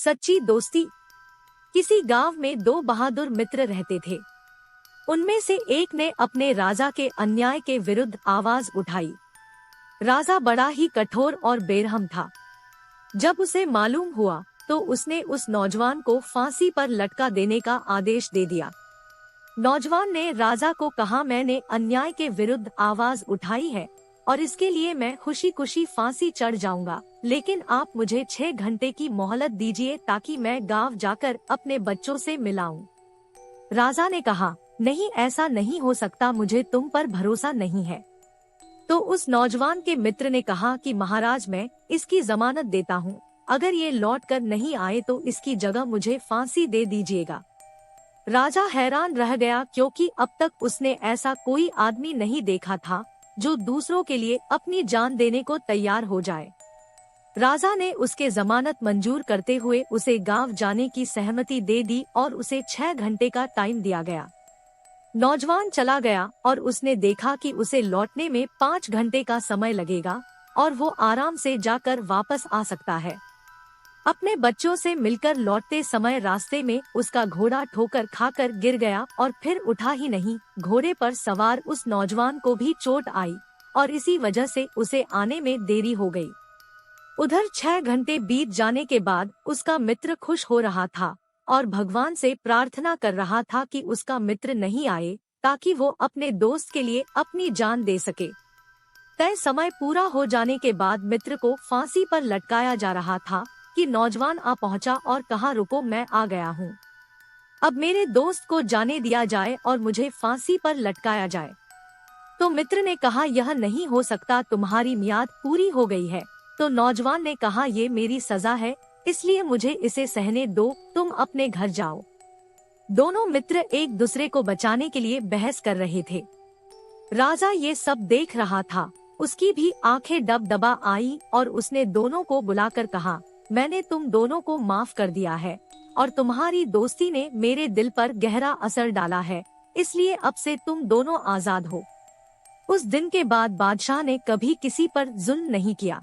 सच्ची दोस्ती। किसी गांव में दो बहादुर मित्र रहते थे। उनमें से एक ने अपने राजा के अन्याय के विरुद्ध आवाज उठाई। राजा बड़ा ही कठोर और बेरहम था। जब उसे मालूम हुआ तो उसने उस नौजवान को फांसी पर लटका देने का आदेश दे दिया। नौजवान ने राजा को कहा, मैंने अन्याय के विरुद्ध आवाज उठाई है और इसके लिए मैं खुशी खुशी फांसी चढ़ जाऊंगा, लेकिन आप मुझे 6 घंटे की मोहलत दीजिए ताकि मैं गांव जाकर अपने बच्चों से मिलाऊं। राजा ने कहा, नहीं, ऐसा नहीं हो सकता, मुझे तुम पर भरोसा नहीं है। तो उस नौजवान के मित्र ने कहा कि महाराज, मैं इसकी जमानत देता हूँ, अगर ये लौट कर नहीं आए तो इसकी जगह मुझे फांसी दे दीजिएगा। राजा हैरान रह गया, क्योंकि अब तक उसने ऐसा कोई आदमी नहीं देखा था जो दूसरों के लिए अपनी जान देने को तैयार हो जाए। राजा ने उसके जमानत मंजूर करते हुए उसे गांव जाने की सहमति दे दी और उसे 6 घंटे का टाइम दिया गया। नौजवान चला गया और उसने देखा कि उसे लौटने में 5 घंटे का समय लगेगा और वो आराम से जाकर वापस आ सकता है। अपने बच्चों से मिलकर लौटते समय रास्ते में उसका घोड़ा ठोकर खाकर गिर गया और फिर उठा ही नहीं। घोड़े पर सवार उस नौजवान को भी चोट आई और इसी वजह से उसे आने में देरी हो गई। उधर 6 घंटे बीत जाने के बाद उसका मित्र खुश हो रहा था और भगवान से प्रार्थना कर रहा था कि उसका मित्र नहीं आए ताकि वो अपने दोस्त के लिए अपनी जान दे सके। तय समय पूरा हो जाने के बाद मित्र को फांसी पर लटकाया जा रहा था कि नौजवान आ पहुंचा और कहा, रुको, मैं आ गया हूँ। अब मेरे दोस्त को जाने दिया जाए और मुझे फांसी पर लटकाया जाए। तो मित्र ने कहा, यह नहीं हो सकता, तुम्हारी मियाद पूरी हो गई है। तो नौजवान ने कहा, ये मेरी सजा है, इसलिए मुझे इसे सहने दो, तुम अपने घर जाओ। दोनों मित्र एक दूसरे को बचाने के लिए बहस कर रहे थे। राजा ये सब देख रहा था। उसकी भी आंखें डबडबा आई और उसने दोनों को बुलाकर कहा, मैंने तुम दोनों को माफ कर दिया है और तुम्हारी दोस्ती ने मेरे दिल पर गहरा असर डाला है, इसलिए अब से तुम दोनों आजाद हो। उस दिन के बाद बादशाह ने कभी किसी पर जुल्म नहीं किया।